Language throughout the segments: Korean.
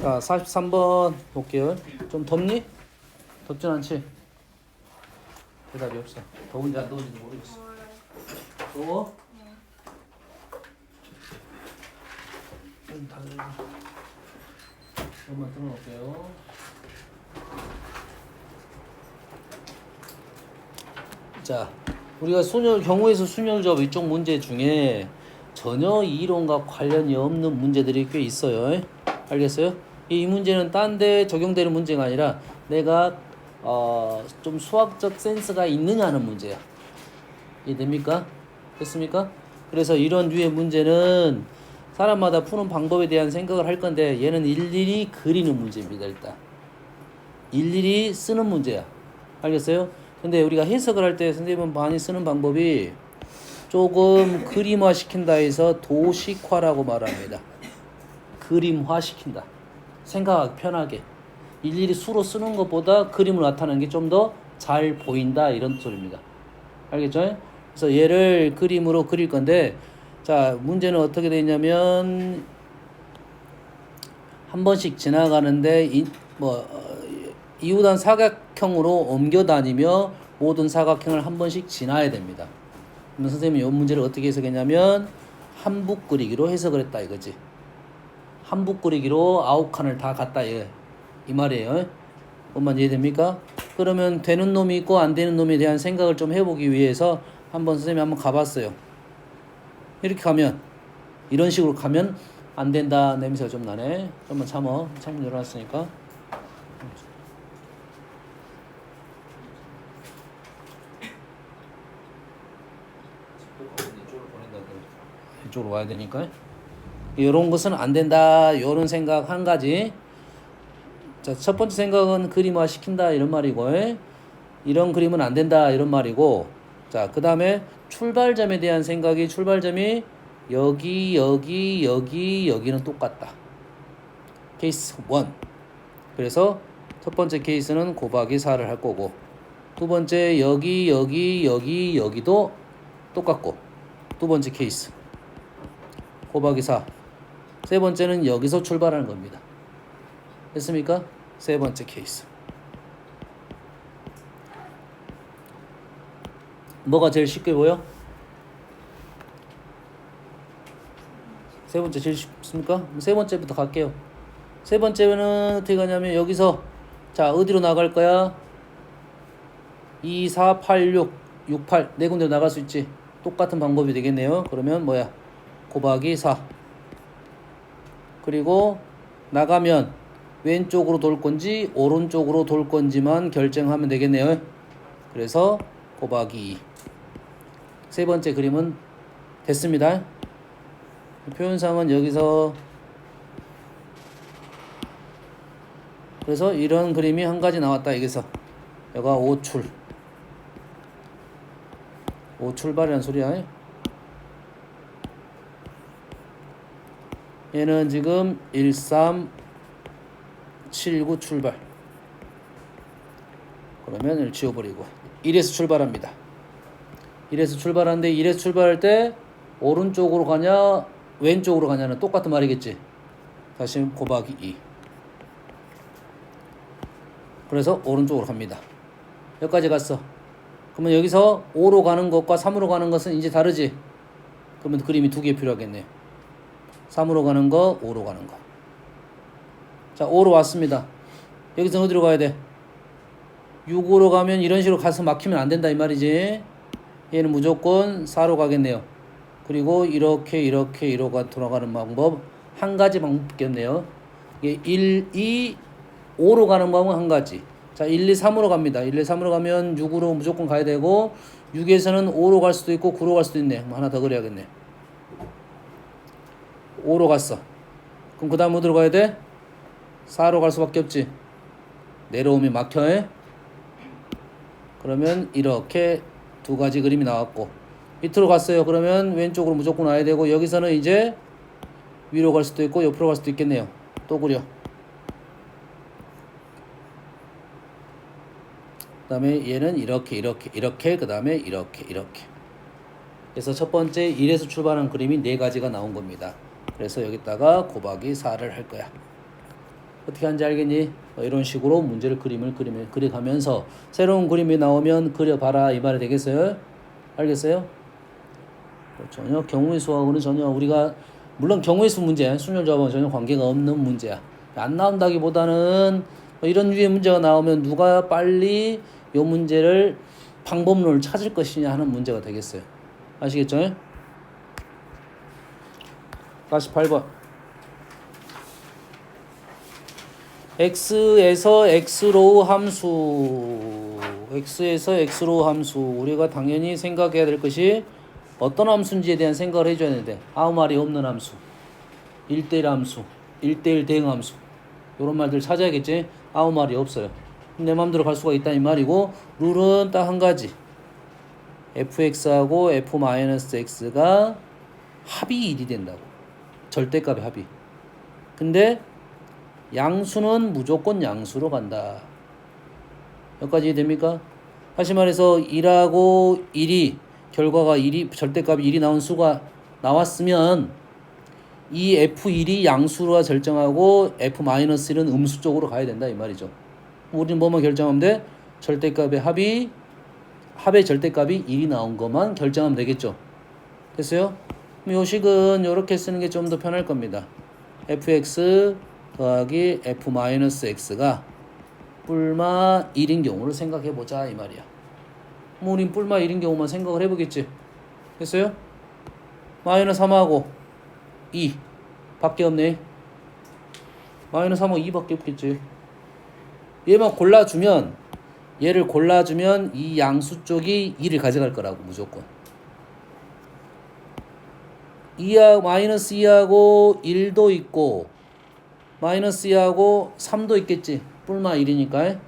자, 43번 볼게요. 좀 덥니? 덥진 않지? 대답이 없어. 더운지 안 더운지 모르겠어. 더워? 좀 다르네. 한번 틀어놓을게요. 자, 우리가 경우에서 순혈조합 이쪽 문제 중에 전혀 이론과 관련이 없는 문제들이 꽤 있어요. 알겠어요? 이 문제는 딴 데 적용되는 문제가 아니라 내가 좀 수학적 센스가 있느냐는 문제야. 이해됩니까? 됐습니까? 그래서 이런 류의 문제는 사람마다 푸는 방법에 대한 생각을 할 건데 얘는 일일이 그리는 문제입니다. 일단 일일이 쓰는 문제야. 알겠어요? 근데 우리가 해석을 할 때 선생님은 많이 쓰는 방법이 조금 그림화 시킨다 해서 도식화라고 말합니다. 그림화 시킨다. 생각하기 편하게. 일일이 수로 쓰는 것보다 그림을 나타내는 게 좀 더 잘 보인다 이런 소리입니다. 알겠죠? 그래서 얘를 그림으로 그릴 건데 자, 문제는 어떻게 되냐면 한 번씩 지나가는데 이웃한 사각형으로 옮겨 다니며 모든 사각형을 한 번씩 지나야 됩니다. 그러면 선생님이 이 문제를 어떻게 해석했냐면 한북 그리기로 해석을 했다 이거지. 한북 그리기로 9칸을 다 갔다 이 말이에요. 뭔만 이해됩니까? 그러면 되는 놈이 있고 안 되는 놈에 대한 생각을 좀 해보기 위해서 선생님이 한번 가봤어요. 이렇게 가면 이런 식으로 가면 안 된다 냄새가 좀 나네. 좀만 참어. 창문 열어놨으니까. 이쪽으로 와야 되니까. 이런 것은 안 된다. 이런 생각 한 가지. 자, 첫 번째 생각은 그림화 시킨다 이런 말이고, 이런 그림은 안 된다 이런 말이고, 자, 그 다음에 출발점에 대한 생각이 출발점이 여기는 똑같다. 케이스 1. 그래서 첫 번째 케이스는 곱하기 4를 할 거고, 두 번째 여기도 똑같고, 두 번째 케이스 곱하기 4. 세 번째는 여기서 출발하는 겁니다. 됐습니까? 세 번째 케이스. 뭐가 제일 쉽게 보여? 세 번째 제일 쉽습니까? 세 번째부터 갈게요. 세 번째는 어떻게 가냐면 여기서 자 어디로 나갈 거야? 2, 4, 8, 6, 6, 8 네 군데로 나갈 수 있지. 똑같은 방법이 되겠네요. 그러면 뭐야? 곱하기 4. 그리고 나가면 왼쪽으로 돌 건지 오른쪽으로 돌 건지만 결정하면 되겠네요. 그래서 곱하기 2. 세 번째 그림은 됐습니다. 표현상은 여기서 그래서 이런 그림이 한 가지 나왔다. 여기서 여기가 5출발이라는 소리야. 얘는 지금 1379 출발. 그러면 이걸 지워버리고 1에서 출발합니다. 1에서 출발하는데 1에서 출발할 때 오른쪽으로 가냐 왼쪽으로 가냐는 똑같은 말이겠지. 다시 곱하기 2. 그래서 오른쪽으로 갑니다. 여기까지 갔어. 그러면 여기서 5로 가는 것과 3으로 가는 것은 이제 다르지. 그러면 그림이 두 개 필요하겠네요. 3으로 가는 거, 5로 가는 거. 자, 5로 왔습니다. 여기서 어디로 가야 돼? 6으로 가면 이런 식으로 가서 막히면 안 된다 이 말이지. 얘는 무조건 4로 가겠네요. 그리고 이렇게 돌아가는 방법 한 가지 방법밖에 없네요. 1, 2, 5로 가는 방법은 한 가지. 자, 1, 2, 3으로 갑니다. 1, 2, 3으로 가면 6으로 무조건 가야 되고 6에서는 5로 갈 수도 있고 9로 갈 수도 있네. 하나 더 그려야겠네. 5로 갔어. 그럼 그 다음 어디로 가야 돼? 4로 갈 수밖에 없지. 내려오면 막혀. 그러면 이렇게 두 가지 그림이 나왔고 밑으로 갔어요. 그러면 왼쪽으로 무조건 와야 되고 여기서는 이제 위로 갈 수도 있고 옆으로 갈 수도 있겠네요. 또 그려. 그 다음에 얘는 이렇게 그 다음에 이렇게 그래서 첫 번째 1에서 출발한 그림이 네 가지가 나온 겁니다. 그래서 여기다가 곱하기 4를 할 거야. 어떻게 하는지 알겠니? 이런 식으로 문제를 그려가면서 새로운 그림이 나오면 그려봐라 이 말이 되겠어요? 알겠어요? 전혀 경우의 수하고는 전혀 우리가 물론 경우의 수 문제, 순열조합은 전혀 관계가 없는 문제야. 안 나온다기보다는 이런 류의 문제가 나오면 누가 빨리 이 문제를 방법론을 찾을 것이냐 하는 문제가 되겠어요. 아시겠죠? 48번. x에서 x로우 함수 우리가 당연히 생각해야 될 것이 어떤 함수인지에 대한 생각을 해줘야 되는데 아무 말이 없는 함수, 1대1 함수, 1대1 대응 함수 이런 말들 찾아야겠지. 아무 말이 없어요. 내 맘대로 갈 수가 있다 이 말이고 룰은 딱 한 가지. fx하고 f-x가 합이 1이 된다고. 절대값의 합이. 근데 양수는 무조건 양수로 간다. 여기까지 이해됩니까? 다시 말해서 1하고 1이 결과가 1이 절대값이 1이 나온 수가 나왔으면 이 f1이 양수로 결정하고 f-1은 음수 쪽으로 가야 된다 이 말이죠. 우리는 뭐만 결정하면 돼? 절대값의 합의 절대값이 1이 나온 것만 결정하면 되겠죠. 됐어요? 요 식은 이렇게 쓰는 게 좀 더 편할 겁니다. fx 더하기 f-x가 뿔마 1인 경우를 생각해보자 이 말이야. 뭐 우린 뿔마 1인 경우만 생각을 해보겠지. 됐어요? 마이너스 3하고 2 밖에 없네. 마이너스 3하고 2 밖에 없겠지. 얘를 골라주면 이 양수 쪽이 2를 가져갈 거라고 무조건. 마이너스 2하고 1도 있고 마이너스 2하고 3도 있겠지. 뿔마 1이니까.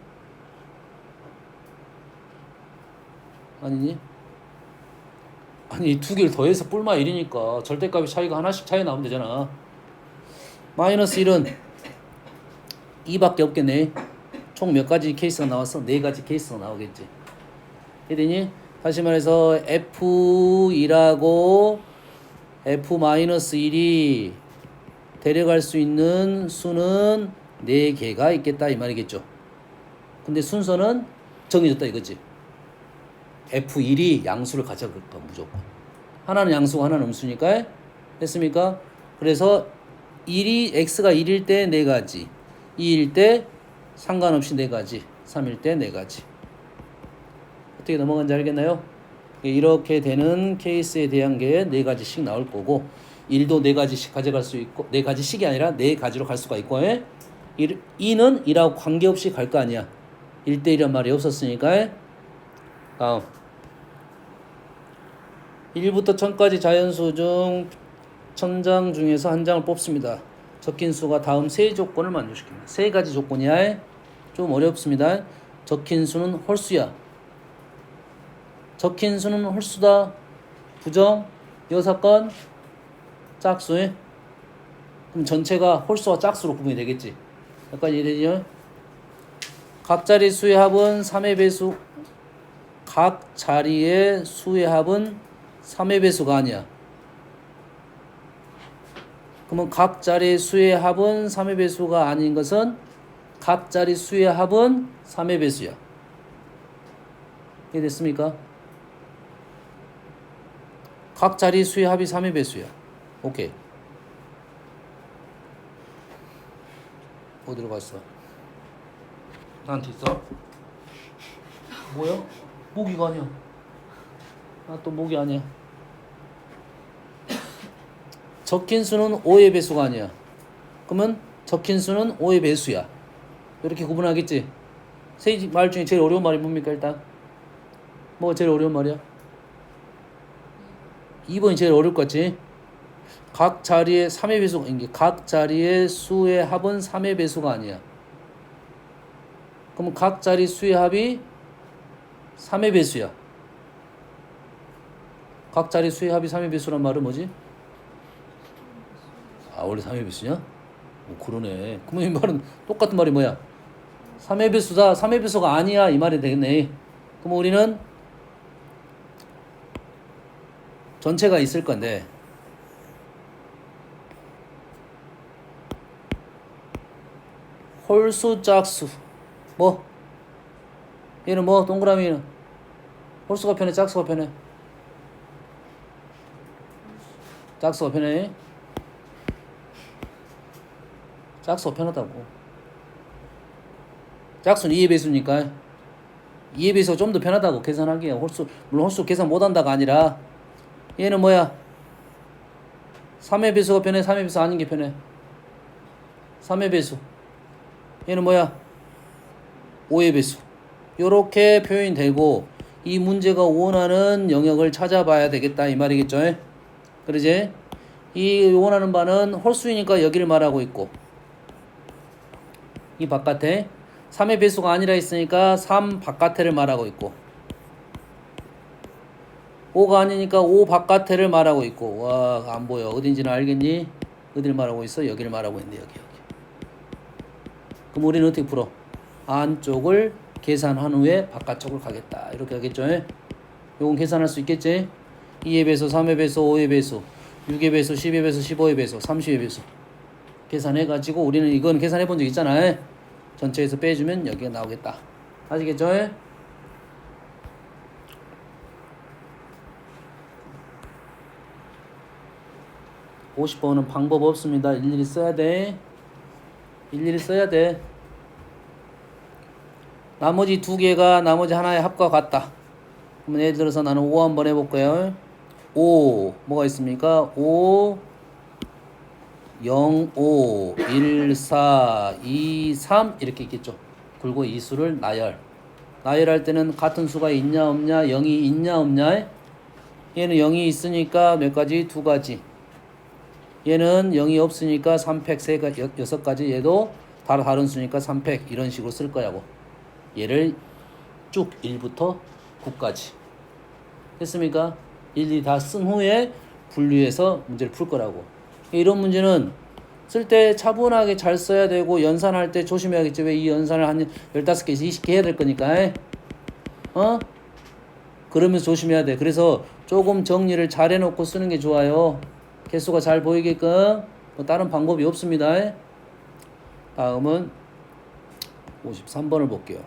아니니? 아니 두 개를 더해서 뿔마 1이니까 절대값이 차이가 하나씩 차이 나오면 되잖아. 마이너스 1은 2밖에 없겠네. 총 몇 가지 케이스가 나왔어? 4가지 케이스가 나오겠지. 이해되니? 다시 말해서 f1하고 f-1이 데려갈 수 있는 수는 4개가 있겠다 이 말이겠죠. 근데 순서는 정해졌다 이거지. f1이 양수를 가져갈 거 무조건. 하나는 양수고 하나는 음수니까. 됐습니까? 그래서 x가 1일 때 4가지, 2일 때 상관없이 4가지, 3일 때 4가지. 어떻게 넘어간지 알겠나요? 이렇게 되는 케이스에 대한 게 4가지씩 나올 거고 1도 4가지씩 가져갈 수 있고 4가지씩이 아니라 4가지로 갈 수가 있고 2는 1하고 관계없이 갈 거 아니야. 1대1이란 말이 없었으니까. 다음 1부터 1000까지 자연수 중 1000장 중에서 한 장을 뽑습니다. 적힌 수가 다음 세 조건을 만족시킵니다. 3가지 조건이야. 좀 어렵습니다. 적힌 수는 홀수야. 적힌 수는 홀수다. 부정. 여사건 짝수. 그럼 전체가 홀수와 짝수로 구분이 되겠지. 여기까지 이해되죠? 각 자리 수의 합은 3의 배수. 각 자리의 수의 합은 3의 배수가 아니야. 그러면 각 자리 수의 합은 3의 배수가 아닌 것은 각 자리 수의 합은 3의 배수야. 이해됐습니까? 각 자리 수의 합이 3의 배수야. 오케이. 어디로 갔어? 나한테 있어? 뭐야? 모기가 아니야. 나 또 모기 아니야. 적힌 수는 5의 배수가 아니야. 그러면 적힌 수는 5의 배수야. 이렇게 구분하겠지? 세 말 중에 제일 어려운 말이 뭡니까 일단? 뭐가 제일 어려운 말이야? 2번이 제일 어려울 것 같지? 각 자리의 3의 배수가 각 자리의 수의 합은 3의 배수가 아니야. 그럼 각 자리 수의 합이 3의 배수야. 각 자리 수의 합이 3의 배수란 말은 뭐지? 아 원래 3의 배수냐? 그러네. 그러면 이 말은 똑같은 말이 뭐야? 3의 배수다. 3의 배수가 아니야 이 말이 되겠네. 그럼 우리는 전체가 있을 건데 홀수 짝수 뭐 얘는 뭐 동그라미는 홀수가 편해 짝수가 편해? 짝수가 편해? 짝수가 편하다고. 짝수는 2의 배수니까 2의 배수가 좀 더 편하다고 계산하기에. 홀수 물론 홀수 계산 못한다가 아니라 얘는 뭐야 3의 배수가 편해 3의 배수 아닌 게 편해 3의 배수. 얘는 뭐야 5의 배수. 요렇게 표현이 되고 이 문제가 원하는 영역을 찾아봐야 되겠다 이 말이겠죠. 그러지? 이 원하는 바는 홀수이니까 여기를 말하고 있고 이 바깥에 3의 배수가 아니라 있으니까 3 바깥에를 말하고 있고 5가 아니니까 5 바깥에를 말하고 있고. 와, 안 보여. 어딘지는 알겠니? 어디를 말하고 있어? 여기를 말하고 있는데 여기. 그럼 우리는 어떻게 풀어? 안쪽을 계산한 후에 바깥쪽을 가겠다 이렇게 하겠죠. 요건 계산할 수 있겠지? 2의 배수, 3의 배수, 5의 배수, 6의 배수, 10의 배수, 15의 배수, 30의 배수 계산해가지고 우리는 이건 계산해 본 적 있잖아. 전체에서 빼주면 여기가 나오겠다. 아시겠죠? 50번은 방법 없습니다. 일일이 써야 돼. 일일이 써야 돼. 나머지 두 개가 나머지 하나의 합과 같다. 그러면 예를 들어서 나는 5 한번 해볼게요. 5 뭐가 있습니까? 5 0 5 1 4 2 3 이렇게 있겠죠. 그리고 이 수를 나열할 때는 같은 수가 있냐 없냐 0이 있냐 없냐. 얘는 0이 있으니까 몇 가지? 두 가지. 얘는 0이 없으니까 3팩 6가지. 얘도 다른 수니까 3팩 이런 식으로 쓸 거라고. 얘를 쭉 1부터 9까지 됐습니까? 일일이 다 쓴 후에 분류해서 문제를 풀 거라고. 이런 문제는 쓸 때 차분하게 잘 써야 되고 연산할 때 조심해야겠지. 왜 이 연산을 한 15개에서 20개 해야 될 거니까. 그러면서 조심해야 돼. 그래서 조금 정리를 잘 해놓고 쓰는 게 좋아요. 개수가 잘 보이게끔. 뭐 다른 방법이 없습니다. 다음은 53번을 볼게요.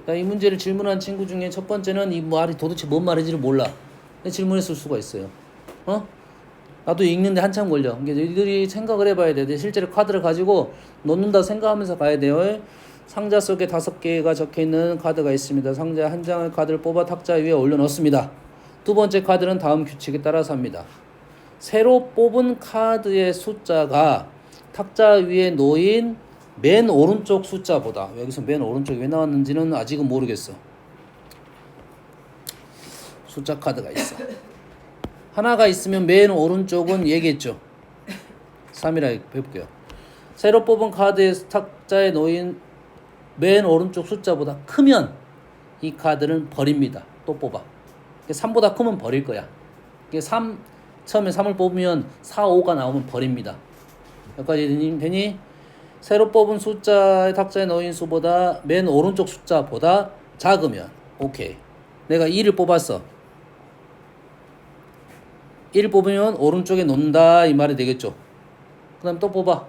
이 문제를 질문한 친구 중에 첫 번째는 이 말이 도대체 뭔 말인지를 몰라. 질문했을 수가 있어요. 나도 읽는데 한참 걸려. 이들이 생각을 해봐야 돼. 실제로 카드를 가지고 놓는다 생각하면서 가야 돼요. 상자 속에 5개가 적혀있는 카드가 있습니다. 상자 한 장의 카드를 뽑아 탁자 위에 올려놓습니다. 두 번째 카드는 다음 규칙에 따라서 합니다. 새로 뽑은 카드의 숫자가 탁자 위에 놓인 맨 오른쪽 숫자보다, 여기서 맨 오른쪽이 왜 나왔는지는 아직은 모르겠어. 숫자 카드가 있어. 하나가 있으면 맨 오른쪽은 얘기했죠. 3이라 해볼게요. 새로 뽑은 카드의 탁자에 놓인 맨 오른쪽 숫자보다 크면 이 카드는 버립니다. 또 뽑아. 3보다 크면 버릴 거야. 3, 처음에 3을 뽑으면 4, 5가 나오면 버립니다. 여기까지 되니? 새로 뽑은 숫자의 탁자에 놓인 수보다 맨 오른쪽 숫자보다 작으면 오케이. 내가 2를 뽑았어. 1 뽑으면 오른쪽에 놓는다 이 말이 되겠죠. 그 다음 또 뽑아.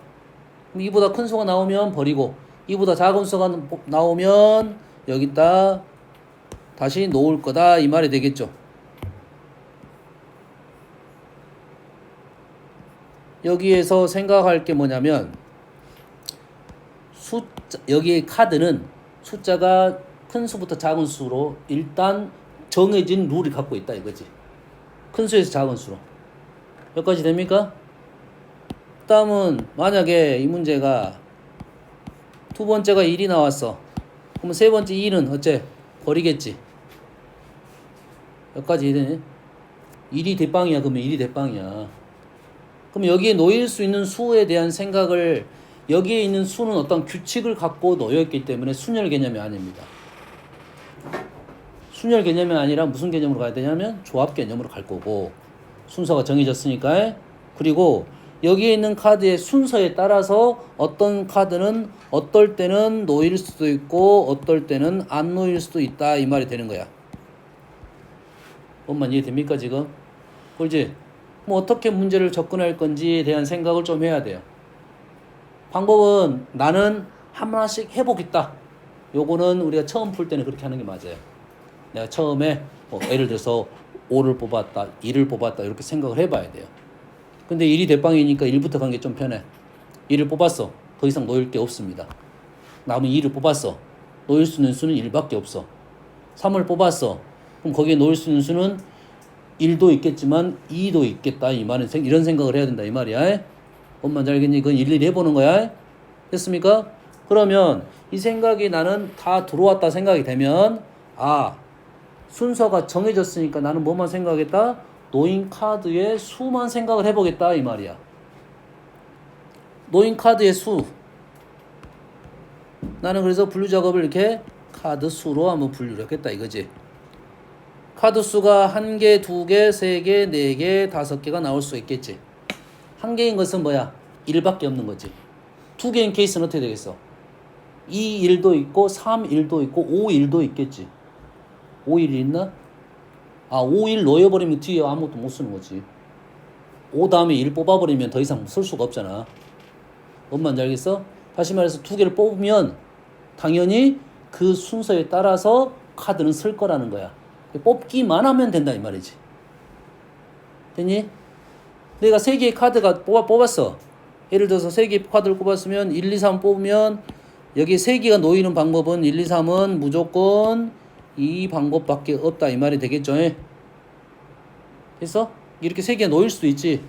그럼 2보다 큰 수가 나오면 버리고 2보다 작은 수가 나오면 여기다 다시 놓을 거다 이 말이 되겠죠. 여기에서 생각할 게 뭐냐면 여기에 카드는 숫자가 큰 수부터 작은 수로 일단 정해진 룰이 갖고 있다 이거지. 큰 수에서 작은 수로. 여기까지 됩니까? 다음은 만약에 이 문제가 두 번째가 1이 나왔어. 그러면 세 번째 2는 어째? 버리겠지. 여기까지 되네. 1이 대빵이야. 그러면 1이 대빵이야. 그럼 여기에 놓일 수 있는 수에 대한 생각을, 여기에 있는 수는 어떤 규칙을 갖고 놓여있기 때문에 순열 개념이 아닙니다. 순열 개념이 아니라 무슨 개념으로 가야 되냐면 조합 개념으로 갈 거고, 순서가 정해졌으니까. 그리고 여기에 있는 카드의 순서에 따라서 어떤 카드는 어떨 때는 놓일 수도 있고 어떨 때는 안 놓일 수도 있다 이 말이 되는 거야. 엄마 이해됩니까 지금? 그렇지? 뭐 어떻게 문제를 접근할 건지에 대한 생각을 좀 해야 돼요. 방법은 나는 하나씩 해보겠다. 요거는 우리가 처음 풀 때는 그렇게 하는 게 맞아요. 내가 처음에 예를 들어서 5를 뽑았다, 2를 뽑았다 이렇게 생각을 해봐야 돼요. 근데 1이 대빵이니까 1부터 간 게 좀 편해. 1을 뽑았어. 더 이상 놓일 게 없습니다. 남은 2를 뽑았어. 놓일 수 있는 수는 1밖에 없어. 3을 뽑았어. 그럼 거기에 놓일 수 있는 수는 1도 있겠지만 2도 있겠다. 이 말은 이런 생각을 해야 된다. 이 말이야. 엄마 잘 알겠니? 그건 일일이 해보는 거야. 됐습니까? 그러면 이 생각이 나는 다 들어왔다 생각이 되면 순서가 정해졌으니까 나는 뭐만 생각하겠다? 놓인 카드의 수만 생각을 해보겠다 이 말이야. 놓인 카드의 수. 나는 그래서 분류 작업을 이렇게 카드 수로 한번 분류를 했겠다 이거지. 카드 수가 1개, 2개, 3개, 4개, 5개가 나올 수 있겠지. 1개인 것은 뭐야? 1밖에 없는 거지. 2개인 케이스는 어떻게 되겠어? 2, 1도 있고 3, 1도 있고 5, 1도 있겠지. 5, 1이 있나? 5, 1 놓여버리면 뒤에 아무것도 못 쓰는 거지. 5 다음에 1 뽑아버리면 더 이상 쓸 수가 없잖아. 뭔 말인지 알겠어? 다시 말해서 2개를 뽑으면 당연히 그 순서에 따라서 카드는 쓸 거라는 거야. 뽑기만 하면 된다 이 말이지. 됐니? 내가 3개의 카드가 뽑았어. 예를 들어서 3개의 카드를 뽑았으면 1, 2, 3 뽑으면 여기 3개가 놓이는 방법은 1, 2, 3은 무조건 이 방법밖에 없다 이 말이 되겠죠. 됐어? 이렇게 3개가 놓일 수도 있지.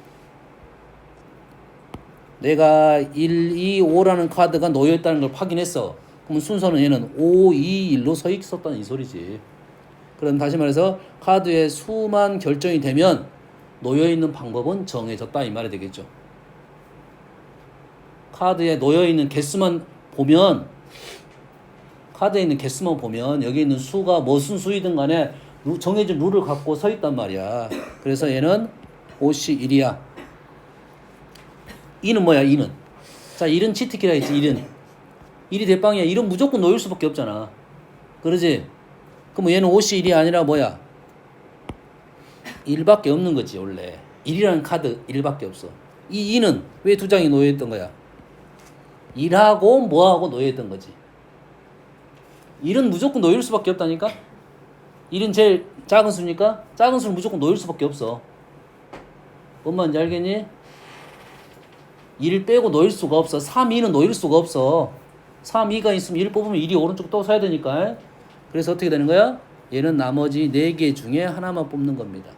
내가 1, 2, 5라는 카드가 놓여있다는 걸 확인했어. 그럼 순서는 얘는 5, 2, 1로 서 있었다는 이 소리지. 그럼 다시 말해서 카드의 수만 결정이 되면 놓여있는 방법은 정해졌다 이 말이 되겠죠. 카드에 놓여있는 개수만 보면 카드에 있는 개수만 보면 여기 있는 수가 무슨 수이든 간에 정해진 룰을 갖고 서 있단 말이야. 그래서 얘는 5시 1이야. 2는 뭐야 2는? 자 1은 치트키라 했지 1은. 1이 대빵이야. 1은 무조건 놓일 수밖에 없잖아. 그러지? 그럼 얘는 5시 1이 아니라 뭐야? 1밖에 없는 거지 원래. 1이라는 카드 1밖에 없어. 이 2는 왜 2장이 놓여있던 거야? 1하고 뭐하고 놓여있던 거지. 1은 무조건 놓일 수밖에 없다니까? 1은 제일 작은 수니까 작은 수는 무조건 놓일 수밖에 없어. 뭔 말인지 알겠니? 1 빼고 놓일 수가 없어. 3, 2는 놓일 수가 없어. 3, 2가 있으면 1 뽑으면 1이 오른쪽 또 서야 되니까. 그래서 어떻게 되는 거야? 얘는 나머지 4개 중에 하나만 뽑는 겁니다.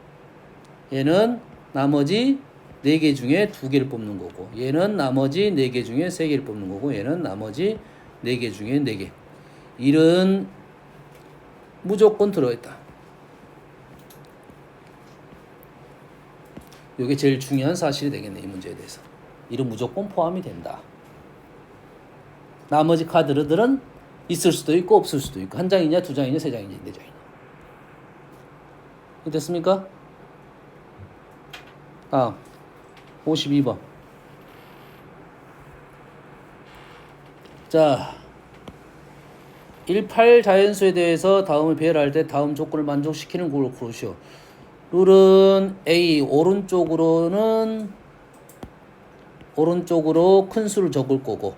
얘는 나머지 4개 중에 2개를 뽑는 거고, 얘는 나머지 4개 중에 3개를 뽑는 거고, 얘는 나머지 4개 중에 4개. 1은 무조건 들어있다. 이게 제일 중요한 사실이 되겠네, 이 문제에 대해서. 1은 무조건 포함이 된다. 나머지 카드들은 있을 수도 있고 없을 수도 있고, 한 장이냐, 2장이냐, 3장이냐, 4장이냐. 됐습니까? 52번. 자, 18 자연수에 대해서 다음을 배열할 때 다음 조건을 만족시키는 걸 고르시오. 룰은 A, 오른쪽으로 큰 수를 적을 거고,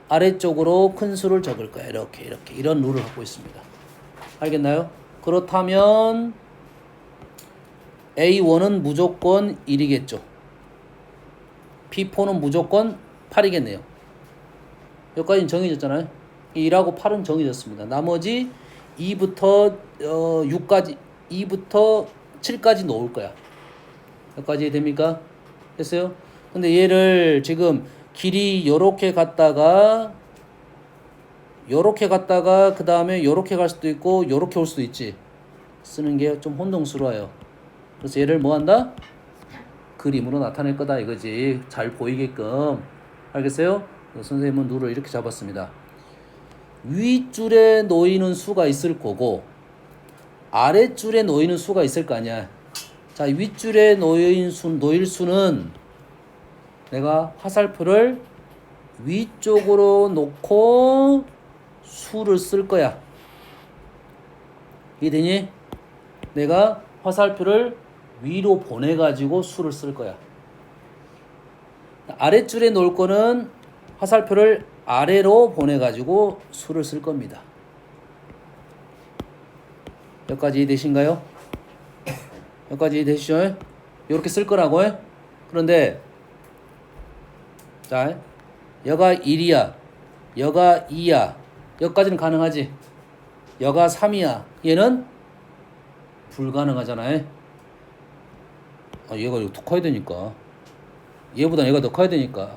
아래쪽으로 큰 수를 적을 거야. 이렇게 이런 룰을 갖고 있습니다. 알겠나요? 그렇다면 A1은 무조건 1이겠죠. B4는 무조건 8이겠네요. 여기까지는 정해졌잖아요. 1하고 8은 정해졌습니다. 나머지 2부터 6까지, 2부터 7까지 놓을 거야. 여기까지 됩니까? 됐어요? 근데 얘를 지금 길이 요렇게 갔다가 그 다음에 요렇게 갈 수도 있고 요렇게 올 수도 있지. 쓰는 게 좀 혼동스러워요. 그래서 얘를 뭐 한다? 그림으로 나타낼 거다 이거지. 잘 보이게끔. 알겠어요? 선생님은 룰을 이렇게 잡았습니다. 윗줄에 놓이는 수가 있을 거고 아랫줄에 놓이는 수가 있을 거 아니야. 자, 윗줄에 놓일 수는 내가 화살표를 위쪽으로 놓고 수를 쓸 거야. 이해되니? 내가 화살표를 위로 보내가지고 수를 쓸 거야. 아랫줄에 놓을 거는 화살표를 아래로 보내가지고 수를 쓸 겁니다. 여기까지 이해되신가요? 여기까지 이해되시죠? 이렇게 쓸 거라고 해. 그런데 자, 여가 1이야. 여가 2야. 여기까지는 가능하지. 여가 3이야. 얘는 불가능하잖아요. 얘가 더 커야 되니까. 얘보다 얘가 더 커야 되니까.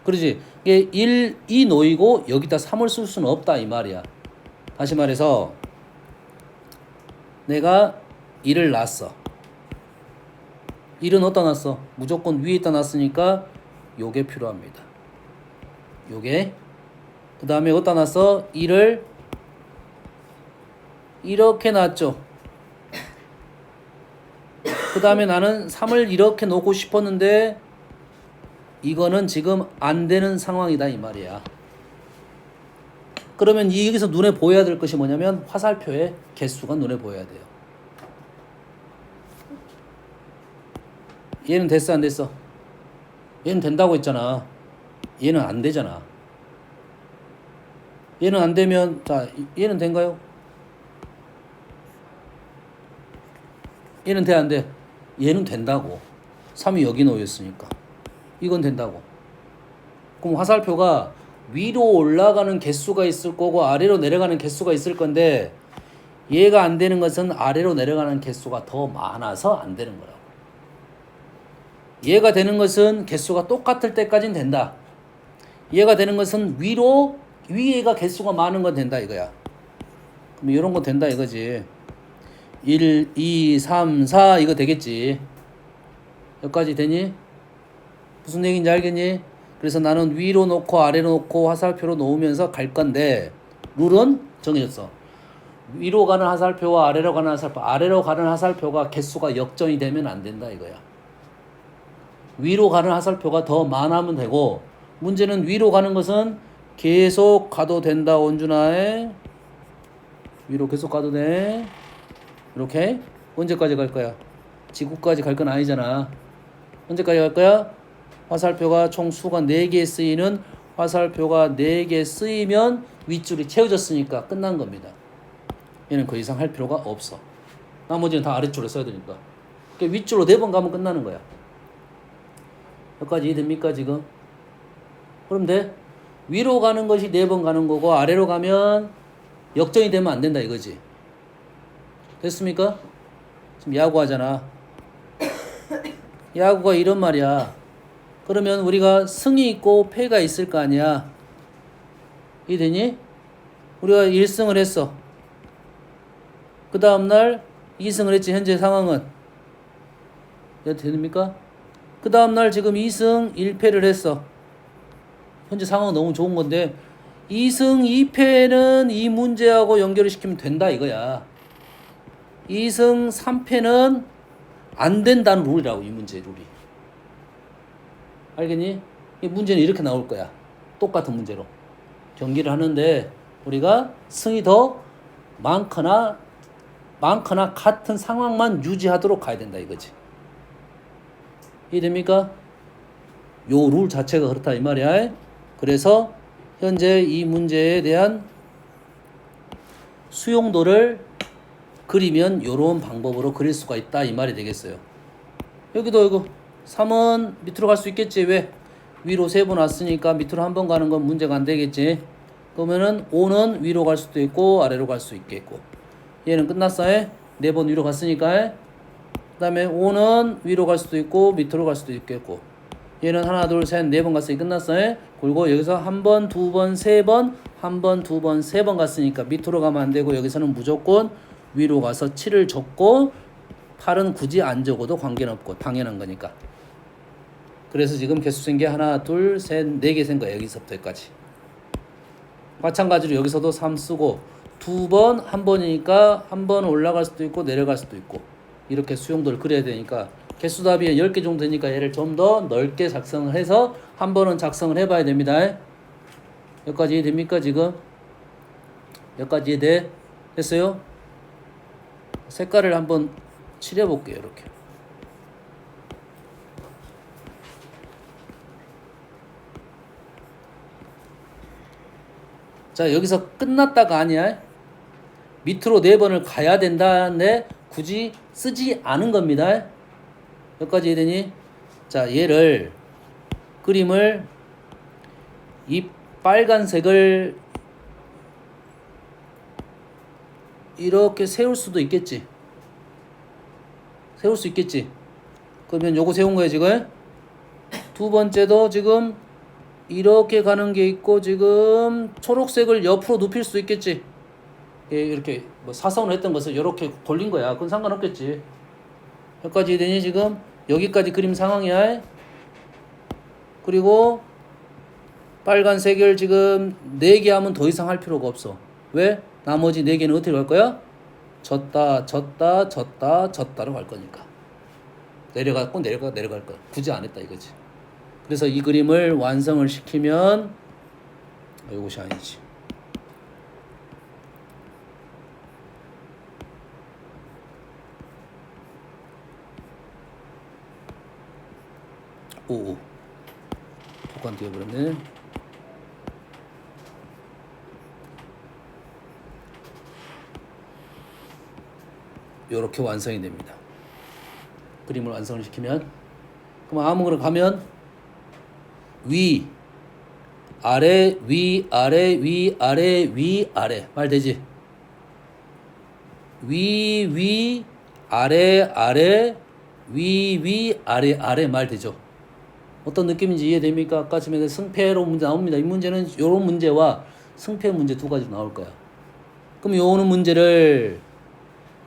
그러지. 이게 1, 2 놓이고 여기다 3을 쓸 수는 없다 이 말이야. 다시 말해서 내가 1을 놨어. 1은 어디다 놨어? 무조건 위에다 놨으니까 요게 필요합니다. 요게. 그 다음에 어디다 놨어? 1을 이렇게 놨죠. 그 다음에 나는 3을 이렇게 놓고 싶었는데 이거는 지금 안 되는 상황이다 이 말이야. 그러면 여기서 눈에 보여야 될 것이 뭐냐면 화살표의 개수가 눈에 보여야 돼요. 얘는 됐어 안 됐어? 얘는 된다고 했잖아. 얘는 안 되잖아. 얘는 안 되면 자 얘는 된가요? 얘는 돼 안 돼? 얘는 된다고. 3이 여기 놓였으니까 이건 된다고. 그럼 화살표가 위로 올라가는 개수가 있을 거고 아래로 내려가는 개수가 있을 건데 얘가 안 되는 것은 아래로 내려가는 개수가 더 많아서 안 되는 거라고. 얘가 되는 것은 개수가 똑같을 때까지는 된다. 얘가 되는 것은 위에가 개수가 많은 건 된다 이거야. 그럼 이런 건 된다 이거지. 1, 2, 3, 4 이거 되겠지. 여기까지 되니? 무슨 얘기인지 알겠니? 그래서 나는 위로 놓고 아래로 놓고 화살표로 놓으면서 갈 건데 룰은 정해졌어. 위로 가는 화살표와 아래로 가는 화살표, 아래로 가는 화살표가 개수가 역전이 되면 안 된다 이거야. 위로 가는 화살표가 더 많으면 되고 문제는 위로 가는 것은 계속 가도 된다 원준아에. 위로 계속 가도 돼. 이렇게 언제까지 갈 거야? 지구까지 갈 건 아니잖아. 언제까지 갈 거야? 화살표가 총 수가 4개 쓰이는 화살표가 4개 쓰이면 윗줄이 채워졌으니까 끝난 겁니다. 얘는 그 이상 할 필요가 없어. 나머지는 다 아래줄에 써야 되니까. 그러니까 윗줄로 4번 가면 끝나는 거야. 여기까지 이해됩니까 지금? 그럼 돼? 위로 가는 것이 4번 가는 거고 아래로 가면 역전이 되면 안 된다 이거지. 됐습니까? 지금 야구 하잖아. 야구가 이런 말이야. 그러면 우리가 승이 있고 패가 있을 거 아니야. 이해되니? 우리가 1승을 했어. 그 다음날 2승을 했지. 현재 상황은. 됩니까? 그 다음날 지금 2승 1패를 했어. 현재 상황은 너무 좋은 건데 2승 2패는 이 문제하고 연결을 시키면 된다 이거야. 2승 3패는 안 된다는 룰이라고. 이 문제 룰이. 알겠니? 이 문제는 이렇게 나올 거야. 똑같은 문제로 경기를 하는데 우리가 승이 더 많거나 같은 상황만 유지하도록 가야 된다 이거지. 이해됩니까? 요 룰 자체가 그렇다 이 말이야. 그래서 현재 이 문제에 대한 수용도를 그리면 요런 방법으로 그릴 수가 있다 이 말이 되겠어요. 여기도 이거 3은 밑으로 갈 수 있겠지. 왜? 위로 3번 왔으니까 밑으로 한 번 가는 건 문제가 안 되겠지. 그러면은 5는 위로 갈 수도 있고 아래로 갈 수 있겠고. 얘는 끝났어. 4번 위로 갔으니까. 그 다음에 5는 위로 갈 수도 있고 밑으로 갈 수도 있겠고. 얘는 하나 둘 셋 4번 갔으니 끝났어. 그리고 여기서 한 번, 두 번, 3번, 한 번, 두 번, 3번 갔으니까 밑으로 가면 안 되고 여기서는 무조건 위로 가서 7을 적고 8은 굳이 안 적어도 관계는 없고 당연한 거니까. 그래서 지금 개수 센 게 하나 둘 셋 4개 센 거야. 여기서부터 여기까지. 마찬가지로 여기서도 3 쓰고 2번 한 번이니까 한 번 올라갈 수도 있고 내려갈 수도 있고 이렇게 수용도를 그려야 되니까 개수 답이 10개 정도 되니까 얘를 좀 더 넓게 작성을 해서 한 번은 작성을 해봐야 됩니다. 여기까지 이해됩니까 지금? 여기까지 이해돼? 됐어요? 색깔을 한번 칠해 볼게요. 이렇게. 자, 여기서 끝났다가 아니야. 밑으로 4번을 가야 된다는데 굳이 쓰지 않은 겁니다. 여기까지 이해되니? 자, 얘를 그림을 이 빨간색을 이렇게 세울 수도 있겠지. 세울 수 있겠지. 그러면 요거 세운 거야 지금. 두 번째도 지금 이렇게 가는 게 있고 지금 초록색을 옆으로 눕힐 수 있겠지. 이렇게 뭐 사선을 했던 것을 이렇게 돌린 거야. 그건 상관없겠지. 여기까지 되니 지금 여기까지 그림 상황이야. 그리고 빨간색을 지금 4개 하면 더 이상 할 필요가 없어. 왜? 나머지 4개는 어떻게 갈 거야? 졌다 졌다로 갈 거니까. 내려갈 거야. 굳이 안 했다 이거지. 그래서 이 그림을 완성을 시키면 이것이 아니지. 오 독한 되어버렸네. 요렇게 완성이 됩니다. 그림을 완성을 시키면 그럼 아무거나 가면 위 아래 위 아래 위 아래 위 아래 말 되지? 위 아래 아래 위 아래 아래 말 되죠? 어떤 느낌인지 이해됩니까? 아까 지금 승패로 문제 나옵니다. 이 문제는 요런 문제와 승패 문제 두 가지 나올 거야. 그럼 요는 문제를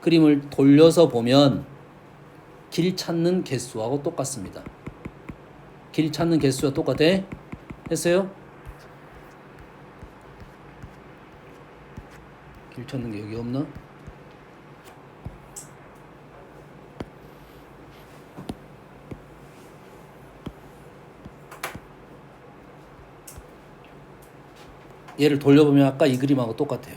그림을 돌려서 보면 길 찾는 개수하고 똑같습니다. 길 찾는 개수와 똑같아? 했어요? 길 찾는 게 여기 없나? 얘를 돌려보면 아까 이 그림하고 똑같아요.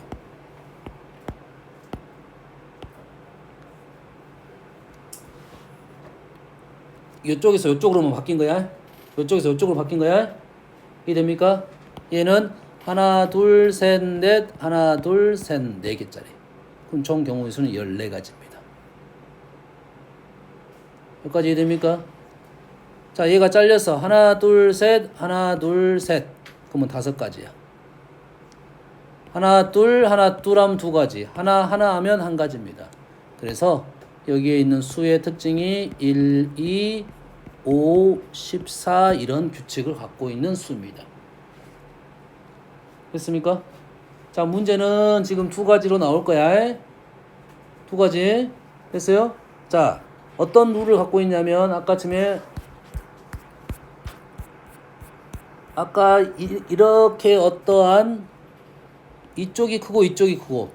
이쪽에서 이쪽으로만 바뀐 거야. 이쪽에서 이쪽으로 바뀐 거야. 이해됩니까? 얘는 하나 둘 셋 넷 하나 둘 셋 4개짜리. 그럼 총 경우의 수는 14가지입니다. 여기까지 이해됩니까? 자, 얘가 잘려서 하나 둘 셋 하나 둘 셋 그러면 5가지야. 하나 둘 하면 2가지, 하나 하면 1가지입니다. 그래서 여기에 있는 수의 특징이 1, 2, 5, 14 이런 규칙을 갖고 있는 수입니다. 됐습니까? 자, 문제는 지금 2가지로 나올 거야. 2가지. 됐어요? 자, 어떤 룰을 갖고 있냐면 아까쯤에 아까 이렇게 어떠한 이쪽이 크고 이쪽이 크고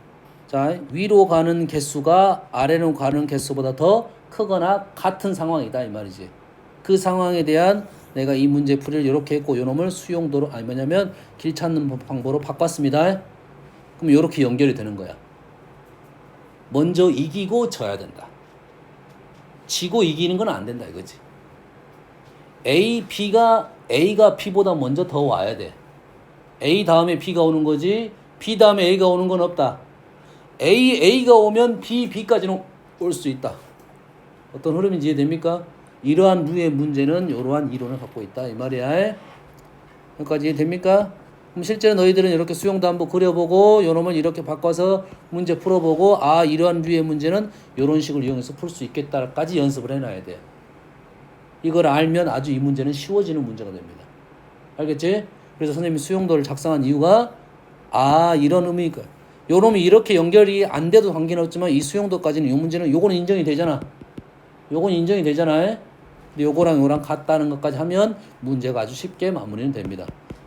자, 위로 가는 개수가 아래로 가는 개수보다 더 크거나 같은 상황이다 이 말이지. 그 상황에 대한 내가 이 문제 풀이를 이렇게 했고 요놈을 수용도로 아니 뭐냐면 길 찾는 방법으로 바꿨습니다. 그럼 이렇게 연결이 되는 거야. 먼저 이기고 져야 된다. 지고 이기는 건 안 된다 이거지. A가 B보다 먼저 더 와야 돼. A 다음에 B가 오는 거지 B 다음에 A가 오는 건 없다. A가 오면 B까지는 올 수 있다. 어떤 흐름인지 이해됩니까? 이러한 류의 문제는 이러한 이론을 갖고 있다 이 말이야. 여기까지 이해됩니까? 그럼 실제로 너희들은 이렇게 수용도 한번 그려보고 요놈을 이렇게 바꿔서 문제 풀어보고 아 이러한 류의 문제는 이런 식으로 이용해서 풀 수 있겠다까지 연습을 해놔야 돼. 이걸 알면 아주 이 문제는 쉬워지는 문제가 됩니다. 알겠지? 그래서 선생님이 수용도를 작성한 이유가 아 이런 의미니까 요놈이 이렇게 연결이 안 돼도 관계는 없지만 이 수용도까지는 이 문제는 요거는 인정이 되잖아. 요건 인정이 되잖아. 근데 요거랑 요거랑 같다는 것까지 하면 문제가 아주 쉽게 마무리는 됩니다.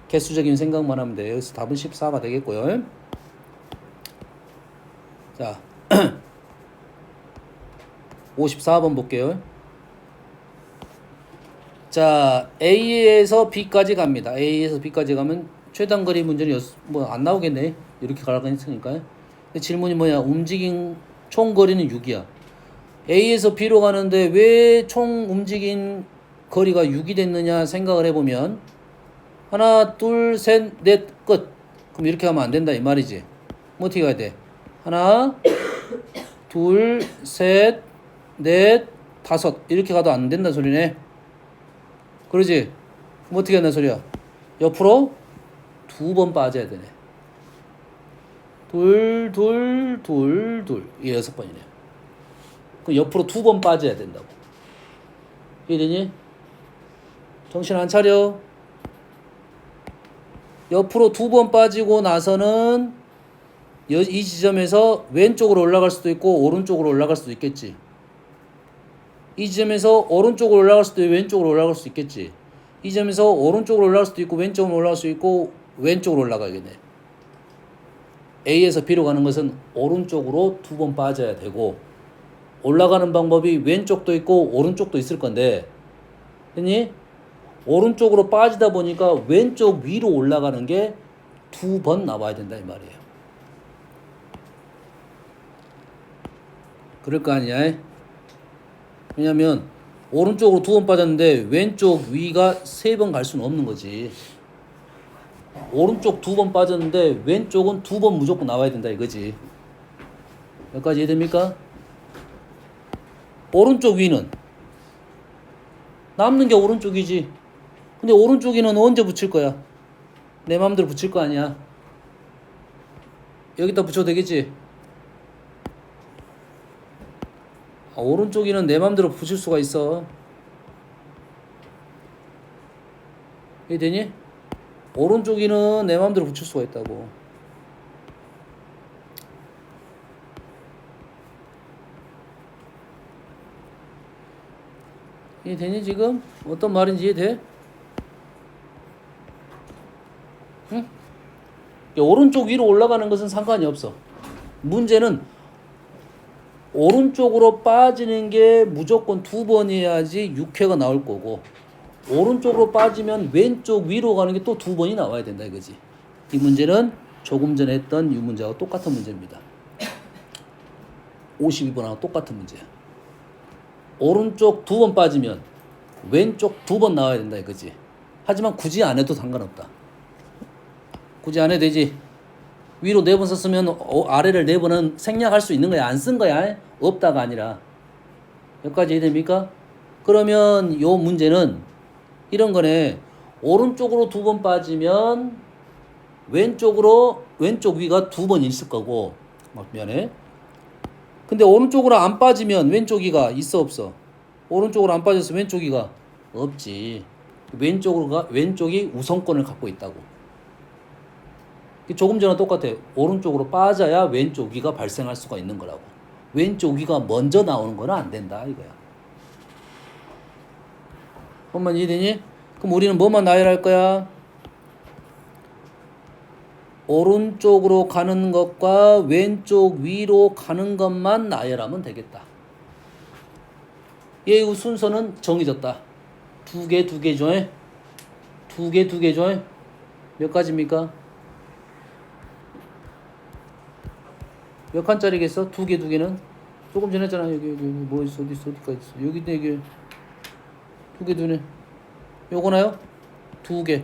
개수적인 생각만 하면 돼요. 여기서 답은 14가 되겠고요. 자 54번 볼게요. 자 A에서 B까지 갑니다. A에서 B까지 가면 최단거리 문제는 뭐 안 나오겠네. 이렇게 가라고 했으니까요. 질문이 뭐냐? 움직임 총 거리는 6이야. A에서 B로 가는데 왜 총 움직인 거리가 6이 됐느냐 생각을 해보면 하나, 둘, 셋, 넷, 끝. 그럼 이렇게 하면 안 된다 이 말이지. 뭐 어떻게 가야 돼? 하나, 둘, 셋, 넷, 다섯. 이렇게 가도 안 된다는 소리네. 그러지? 그럼 어떻게 한다는 소리야? 옆으로 두 번 빠져야 되네. 둘, 둘, 둘, 둘. 이게 6번이네. 그럼 옆으로 두 번 빠져야 된다고. 이해되니? 정신 안 차려? 옆으로 두 번 빠지고 나서는 이 지점에서 왼쪽으로 올라갈 수도 있고 오른쪽으로 올라갈 수도 있겠지. 이 지점에서 오른쪽으로 올라갈 수도 있고 왼쪽으로 올라갈 수도 있겠지. 이 점에서 오른쪽으로 올라갈 수도 있고 왼쪽으로 올라갈 수 있고 왼쪽으로 올라가겠네. A에서 B로 가는 것은 오른쪽으로 두 번 빠져야 되고 올라가는 방법이 왼쪽도 있고 오른쪽도 있을 건데 했니? 오른쪽으로 빠지다 보니까 왼쪽 위로 올라가는 게 두 번 나와야 된다 이 말이에요. 그럴 거 아니야? 왜냐면 오른쪽으로 두 번 빠졌는데 왼쪽 위가 세 번 갈 수는 없는 거지. 오른쪽 두 번 빠졌는데 왼쪽은 두 번 무조건 나와야 된다 이거지. 여기까지 이해됩니까? 오른쪽 위는 남는 게 오른쪽이지. 근데 오른쪽 위는 언제 붙일 거야? 내 마음대로 붙일 거 아니야. 여기다 붙여도 되겠지? 오른쪽 위는 내 마음대로 붙일 수가 있어. 이해되니? 오른쪽 위는 내 마음대로 붙일 수가 있다고. 이해되니 지금? 어떤 말인지 이해돼? 응? 오른쪽 위로 올라가는 것은 상관이 없어. 문제는 오른쪽으로 빠지는 게 무조건 두 번이어야지 6회가 나올 거고 오른쪽으로 빠지면 왼쪽 위로 가는 게 또 두 번이 나와야 된다 이거지. 이 문제는 조금 전에 했던 이 문제하고 똑같은 문제입니다. 52번하고 똑같은 문제야. 오른쪽 두 번 빠지면 왼쪽 두 번 나와야 된다 이거지. 하지만 굳이 안 해도 상관없다. 굳이 안 해도 되지. 위로 4번 썼으면 아래를 4번은 생략할 수 있는 거야. 안 쓴 거야. 없다가 아니라. 여기까지 이해됩니까? 그러면 요 문제는 이런 거네. 오른쪽으로 두 번 빠지면 왼쪽 위가 두 번 있을 거고. 미안해. 근데 오른쪽으로 안 빠지면 왼쪽 위가 있어 없어? 오른쪽으로 안 빠져서 왼쪽 위가 없지. 왼쪽이 우선권을 갖고 있다고. 조금 전에 똑같아. 오른쪽으로 빠져야 왼쪽 위가 발생할 수가 있는 거라고. 왼쪽 위가 먼저 나오는 거는 안 된다 이거야. 엄마 이해되니? 그럼 우리는 뭐만 나열할 거야? 오른쪽으로 가는 것과 왼쪽 위로 가는 것만 나열하면 되겠다. 얘의 순서는 정해졌다. 두 개죠. 두 개죠. 몇 가지입니까? 몇 칸짜리겠어? 두 개는? 조금 전에 했잖아. 여기 뭐 있어? 어디까지 있어? 여기 있네, 여기. 두 개 두네. 요거나요? 두 개.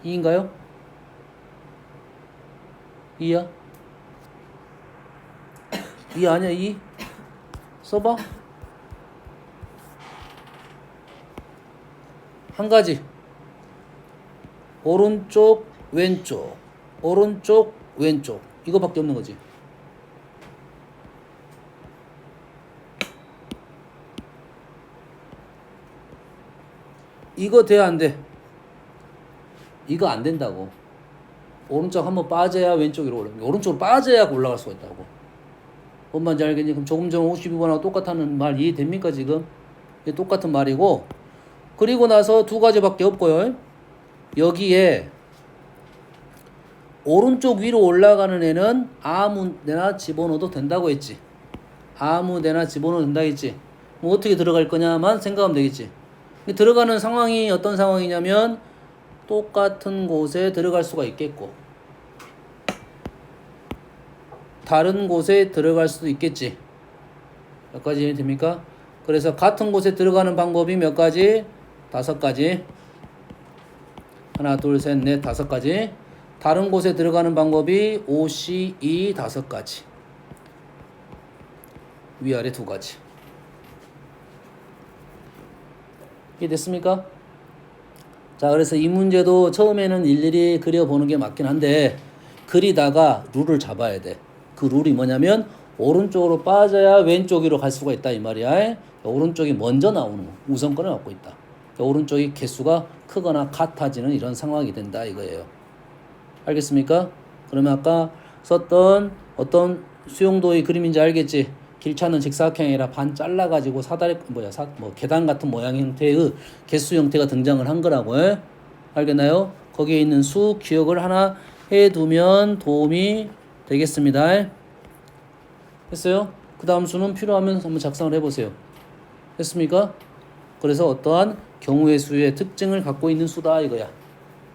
2인가요? 2야? 2 아니야, 2? 써봐. 한 가지. 오른쪽, 왼쪽. 이거밖에 없는 거지. 이거 돼, 안 돼? 이거 안 된다고. 오른쪽 한번 빠져야 왼쪽으로 올라가. 오른쪽으로 빠져야 올라갈 수가 있다고. 뭔 말인지 알겠니? 그럼 조금 전 52번하고 똑같다는 말 이해됩니까, 지금? 이게 똑같은 말이고. 그리고 나서 두 가지밖에 없고요. 여기에 오른쪽 위로 올라가는 애는 아무데나 집어넣어도 된다고 했지. 아무데나 집어넣어도 된다 했지. 뭐 어떻게 들어갈 거냐만 생각하면 되겠지. 들어가는 상황이 어떤 상황이냐면 똑같은 곳에 들어갈 수가 있겠고 다른 곳에 들어갈 수도 있겠지. 몇 가지 됩니까? 그래서 같은 곳에 들어가는 방법이 몇 가지? 5가지. 하나, 둘, 셋, 넷, 5가지. 다른 곳에 들어가는 방법이 O, C, E 5가지. 위아래 2가지. 이해됐습니까? 자, 그래서 이 문제도 처음에는 일일이 그려보는 게 맞긴 한데 그리다가 룰을 잡아야 돼. 그 룰이 뭐냐면 오른쪽으로 빠져야 왼쪽으로 갈 수가 있다 이 말이야. 오른쪽이 먼저 나오는 거. 우선권을 갖고 있다. 오른쪽이 개수가 크거나 같아지는 이런 상황이 된다 이거예요. 알겠습니까? 그러면 아까 썼던 어떤 수용도의 그림인지 알겠지? 길차는 직사각형이라 반 잘라가지고 사다리 계단 같은 모양 형태의 개수 형태가 등장을 한 거라고. 알겠나요? 거기에 있는 수 기억을 하나 해두면 도움이 되겠습니다. 했어요? 그 다음 수는 필요하면 한번 작성을 해보세요. 됐습니까? 그래서 어떠한 경우의 수의 특징을 갖고 있는 수다 이거야.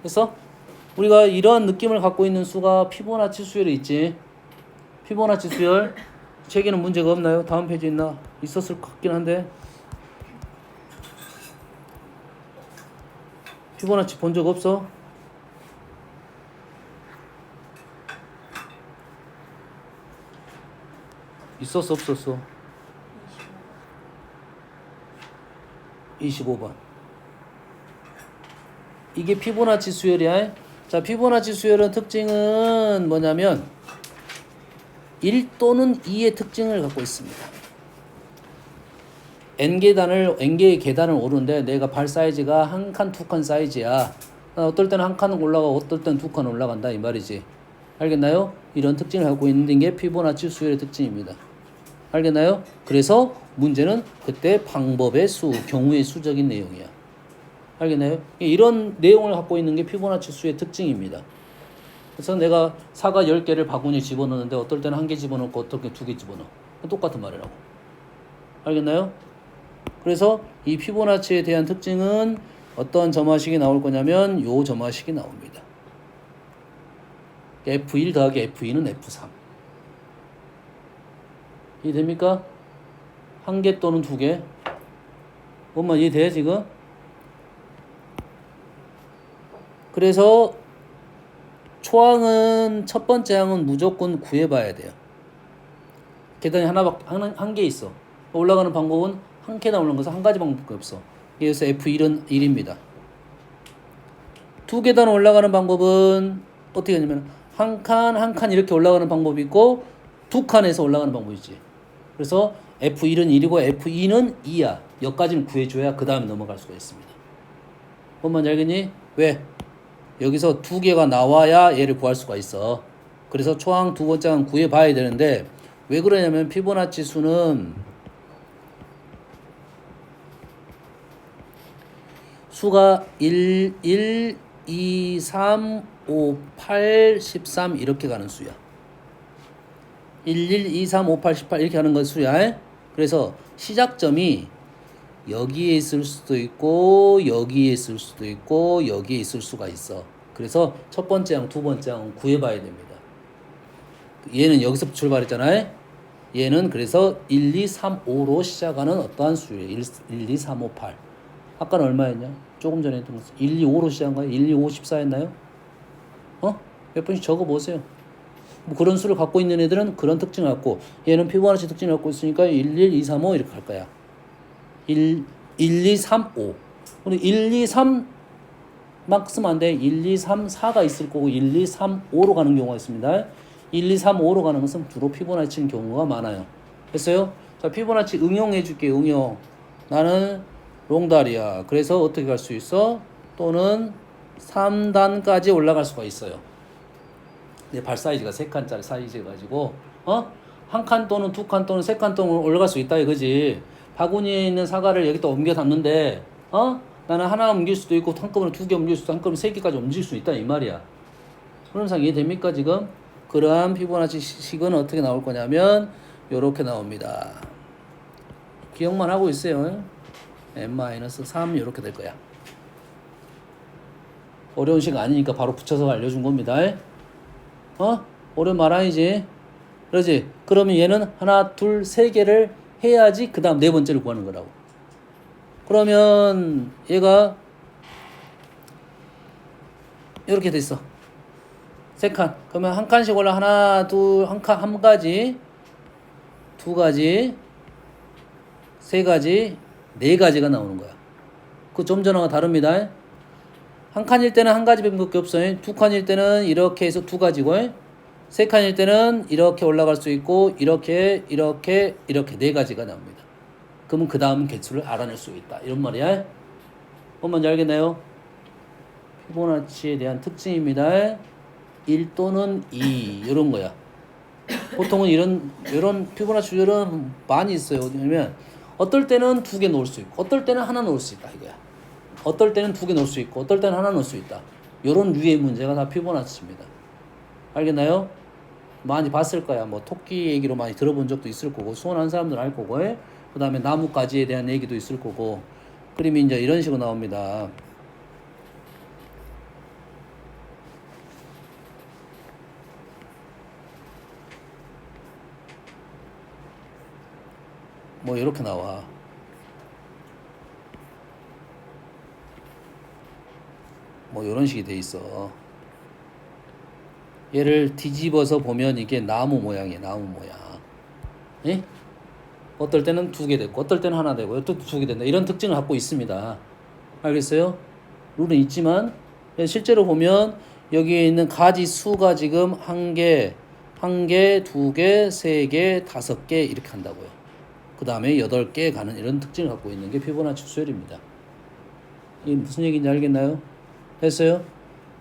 그래서 우리가 이러한 느낌을 갖고 있는 수가 피보나치 수열이 있지. 피보나치 수열 책에는 문제가 없나요? 다음 페이지 있나? 있었을 것 같긴 한데 피보나치 본 적 없어? 있었어 없었어? 25번. 이게 피보나치 수열이야. 자, 피보나치 수열의 특징은 뭐냐면 1 또는 2의 특징을 갖고 있습니다. n개의 계단을 오르는데 내가 발 사이즈가 한 칸, 2칸 사이즈야. 어떨 때는 한 칸은 올라가고 어떨 때는 2칸 올라간다 이 말이지. 알겠나요? 이런 특징을 갖고 있는 게 피보나치 수열의 특징입니다. 알겠나요? 그래서 문제는 그때 방법의 수, 경우의 수적인 내용이야. 알겠나요? 이런 내용을 갖고 있는 게 피보나치 수의 특징입니다. 그래서 내가 사과 10개를 바구니에 집어넣는데 어떨 때는 1개 집어넣고 어떨 때는 2개 집어넣어. 똑같은 말이라고. 알겠나요? 그래서 이 피보나치에 대한 특징은 어떤 점화식이 나올 거냐면 요 점화식이 나옵니다. F1 더하기 F2는 F3. 이해됩니까? 1개 또는 2개. 엄마 이해돼 지금? 그래서 초항은 첫 번째 항은 무조건 구해봐야 돼요. 계단이 한 개 있어. 올라가는 방법은 한 계단 올라가는 것은 한 가지 방법밖에 없어. 그래서 F1은 1입니다. 2계단 올라가는 방법은 어떻게 하냐면 한 칸 이렇게 올라가는 방법이 있고 2칸에서 올라가는 방법이 있지. 그래서 F1은 1이고 F2는 2야. 여기까지는 구해줘야 그 다음에 넘어갈 수가 있습니다. 뭔 말인지 알겠니? 왜? 여기서 2개가 나와야 얘를 구할 수가 있어. 그래서 초항 두 번째 항 구해봐야 되는데 왜 그러냐면 피보나치 수는 수가 1, 2, 3, 5, 8, 13 이렇게 가는 수야. 1, 2, 3, 5, 8, 18 이렇게 가는 건 수야. 그래서 시작점이 여기에 있을 수도 있고 여기에 있을 수도 있고 여기에 있을 수가 있어. 그래서 첫 번째 항, 두 번째 항 구해봐야 됩니다. 얘는 여기서 출발했잖아요. 얘는 그래서 1, 2, 3, 5로 시작하는 어떠한 수예요. 1, 2, 3, 5, 8. 아까는 얼마였냐? 조금 전에 했던 거 1, 2, 5로 시작한 거예요? 1, 2, 5, 14 했나요? 몇 번씩 적어보세요. 뭐 그런 수를 갖고 있는 애들은 그런 특징을 갖고 얘는 피보나치 특징을 갖고 있으니까 1, 2, 3, 5 이렇게 갈 거야. 1, 2, 3, 5. 우리 1, 2, 3 막 쓰면 안 돼. 1, 2, 3, 4가 있을 거고 1, 2, 3, 5로 가는 경우가 있습니다. 1, 2, 3, 5로 가는 것은 주로 피보나치인 경우가 많아요. 됐어요? 자, 피보나치 응용해 줄게. 응용. 나는 롱다리야. 그래서 어떻게 갈 수 있어? 또는 3단까지 올라갈 수가 있어요. 내 발 사이즈가 3칸짜리 사이즈 가지고 한 칸 또는 2칸 또는 3칸 또는 올라갈 수 있다 이거지. 바구니에 있는 사과를 여기다 옮겨 담는데 나는 하나 옮길 수도 있고 한꺼번에 2개 옮길 수도 한꺼번에 3개까지 옮길 수 있다 이 말이야. 흐름상 이해됩니까 지금? 그러한 피보나치 식은 어떻게 나올 거냐면 요렇게 나옵니다. 기억만 하고 있어요. n-3 이렇게 될 거야. 어려운 식 아니니까 바로 붙여서 알려준 겁니다. 어려운 말 아니지? 그러지? 그러면 얘는 하나, 둘, 세 개를 해야지 그 다음 네 번째를 구하는 거라고. 그러면 얘가 이렇게 됐어. 세 칸. 그러면 한 칸씩 올라 하나, 둘, 한 가지, 두 가지, 세 가지, 네 가지가 나오는 거야. 그 좀 전하고 다릅니다. 한 칸일 때는 한 가지밖에 없어요. 두 칸일 때는 이렇게 해서 두 가지고, 세 칸일 때는 이렇게 올라갈 수 있고, 이렇게 네 가지가 나옵니다. 그러면 그 다음 개수를 알아낼 수 있다. 이런 말이야. 뭔지 알겠나요? 피보나치에 대한 특징입니다. 1 또는 2 이런 거야. 보통은 이런 피보나치 조절은 많이 있어요. 왜냐면 어떨 때는 두 개 놓을 수 있고 어떨 때는 하나 놓을 수 있다 이거야. 어떨 때는 두 개 놓을 수 있고 어떨 때는 하나 놓을 수 있다. 이런 류의 문제가 다 피보나치입니다. 알겠나요? 많이 봤을 거야. 뭐 토끼 얘기로 많이 들어본 적도 있을 거고 수원한 사람들은 알 거고 그 다음에 나뭇가지에 대한 얘기도 있을 거고 그림이 이제 이런 식으로 나옵니다. 뭐 이렇게 나와. 뭐 이런 식이 돼 있어. 얘를 뒤집어서 보면 이게 나무 모양이에요. 나무 모양. 예? 어떨 때는 두 개 되고 어떨 때는 하나 되고 또 두 개 된다. 이런 특징을 갖고 있습니다. 알겠어요? 룰은 있지만 실제로 보면 여기에 있는 가지 수가 지금 한 개, 두 개, 세 개, 다섯 개 이렇게 한다고요. 그 다음에 8개 가는 이런 특징을 갖고 있는 게 피보나치 수열입니다. 이게 무슨 얘기인지 알겠나요? 됐어요?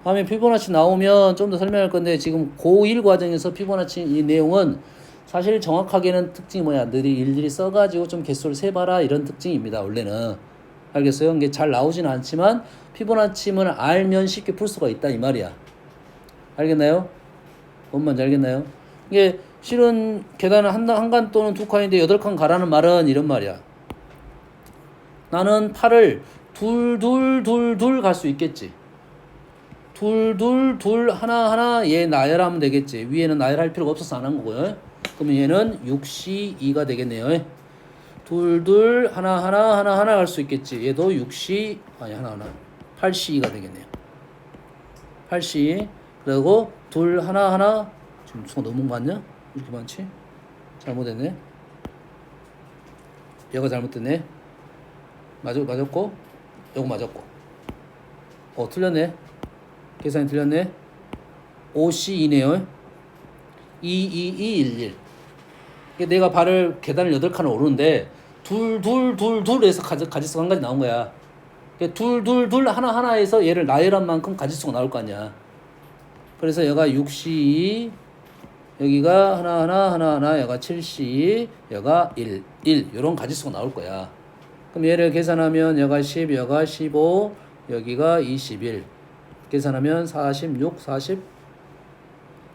다음에 피보나치 나오면 좀 더 설명할 건데 지금 고1 과정에서 피보나치 이 내용은 사실 정확하게는 특징이 뭐야? 너희 일일이 써가지고 좀 개수를 세봐라 이런 특징입니다. 원래는. 알겠어요? 이게 잘 나오지는 않지만 피보나치를 알면 쉽게 풀 수가 있다 이 말이야. 알겠나요? 뭔 말인지 알겠나요? 이게 실은 계단을 한 칸 또는 두 칸인데 8칸 가라는 말은 이런 말이야. 나는 팔을 둘 갈 수 있겠지. 둘 하나 얘 나열하면 되겠지. 위에는 나열할 필요가 없어서 안 한 거고요. 그러면 얘는 6C2가 되겠네요. 둘 하나 갈 수 있겠지. 얘도 6C 하나 8C2가 되겠네요. 8C 그리고 둘 하나 지금 수가 너무 많냐? 이렇게 많지? 잘못했네. 얘가 잘못됐네. 맞았고 요거 맞았고 틀렸네. 계산이 틀렸네. 5C2네요. 211. 내가 발을 계단을 8칸을 오르는데 둘 해서 가지수가 한 가지 나온 거야. 둘 하나에서 얘를 나열한 만큼 가지수가 나올 거 아니야. 그래서 얘가 6C2 여기가 하나 얘가 7C 얘가 1 이런 가지수가 나올 거야. 그럼 얘를 계산하면 얘가 10 얘가 15 여기가 21 계산하면 46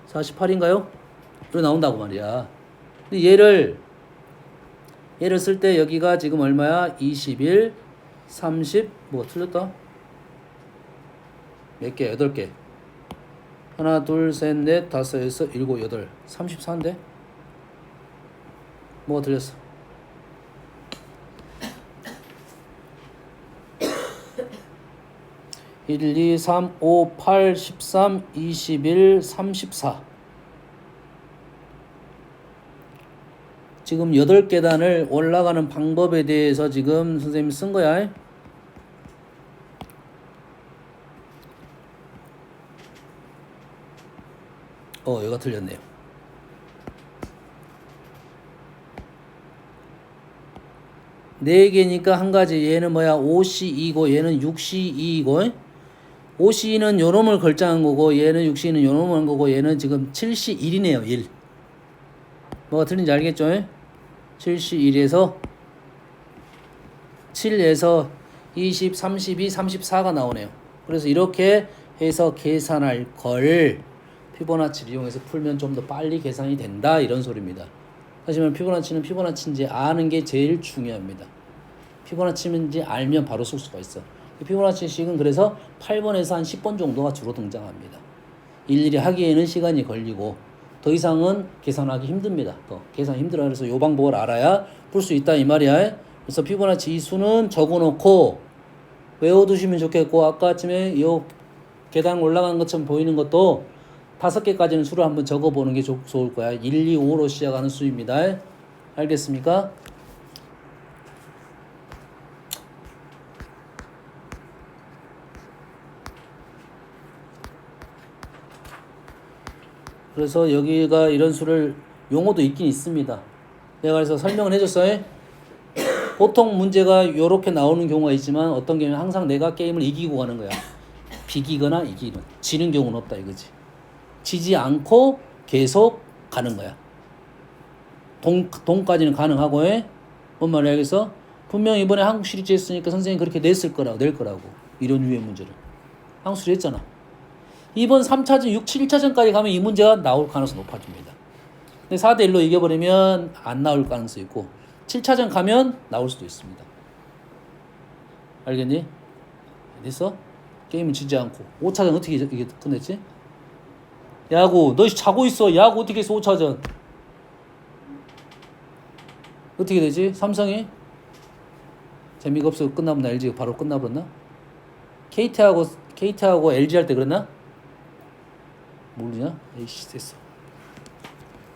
48인가요? 이렇게 나온다고 말이야. 근데 얘를 쓸 때 여기가 지금 얼마야? 21 30 뭐가 틀렸다? 몇 개? 8개. 하나, 둘, 셋, 넷, 다섯, 여섯, 일곱, 여덟. 34인데? 뭐가 틀렸어? (1, 2, 3, 5, 8, 13, 21, 34) 지금 8계단을 올라가는 방법에 대해서 지금 선생님이 쓴 거야. 얘가 틀렸네요. 네 개니까 한 가지. 얘는 뭐야? 5C2고 얘는 6C2이고 5C2는 요놈을 걸장한 거고 얘는 6C2는 요놈을 한 거고 얘는 지금 7C1이네요. 1. 뭐가 틀린지 알겠죠? 7C1에서 7에서 20, 32, 34가 나오네요. 그래서 이렇게 해서 계산할 걸 피보나치를 이용해서 풀면 좀 더 빨리 계산이 된다 이런 소리입니다. 하지만 피보나치는 피보나치인지 아는 게 제일 중요합니다. 피보나치인지 알면 바로 쓸 수가 있어. 피보나치식은 그래서 8번에서 한 10번 정도가 주로 등장합니다. 일일이 하기에는 시간이 걸리고 더 이상은 계산하기 힘듭니다. 더 계산 힘들어. 그래서 이 방법을 알아야 풀 수 있다 이 말이야. 그래서 피보나치 이 수는 적어놓고 외워두시면 좋겠고, 아까쯤에 이 계단 올라간 것처럼 보이는 것도 5개까지는 수를 한번 적어보는 게 좋을 거야. 1, 2, 5로 시작하는 수입니다. 알겠습니까? 그래서 여기가 이런 수를 용어도 있긴 있습니다. 내가 그래서 설명을 해줬어요. 보통 문제가 이렇게 나오는 경우가 있지만 어떤 경우는 항상 내가 게임을 이기고 가는 거야. 비기거나 이기는. 지는 경우는 없다 이거지. 지지 않고 계속 가는 거야. 동까지는 가능하고 뭔 말이야. 그래서 분명 이번에 한국 시리즈 했으니까 선생님이 그렇게 낼 거라고. 이런 유의 문제를. 한국 시리즈 했잖아. 이번 3차전, 6, 7차전까지 가면 이 문제가 나올 가능성이 높아집니다. 근데 4대1로 이겨버리면 안 나올 가능성이 있고 7차전 가면 나올 수도 있습니다. 알겠니? 됐어? 게임은 지지 않고 5차전 어떻게 이게 끝냈지? 야구 너 자고 있어. 야구 어떻게 했어? 5차전 어떻게 되지? 삼성이 재미가 없어 끝나버렸나? LG가 바로 끝나버렸나? KT하고 LG 할 때 그랬나? 모르냐? 에이씨 됐어.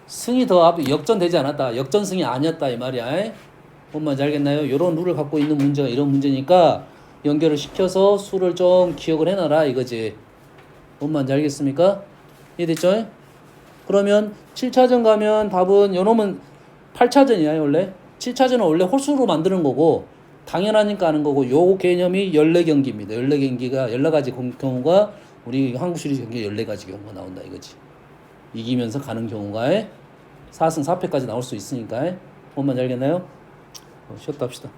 승이 더 역전되지 않았다. 역전승이 아니었다 이 말이야. 뭔 말인지 알겠나요? 이런 룰을 갖고 있는 문제가 이런 문제니까 연결을 시켜서 수를 좀 기억을 해놔라 이거지. 뭔 말인지 알겠습니까? 이해됐죠? 그러면 7차전 가면 답은 요놈은 8차전이야 원래. 7차전은 원래 홀수로 만드는 거고 당연하니까 하는 거고, 요 개념이 14경기입니다. 14경기가 14가지 경우가 우리 한국 시리즈 경기 14가지 경우가 나온다 이거지. 이기면서 가는 경우가 4승 4패까지 나올 수 있으니까. 뭔 말인지 알겠나요? 쉬었다 합시다.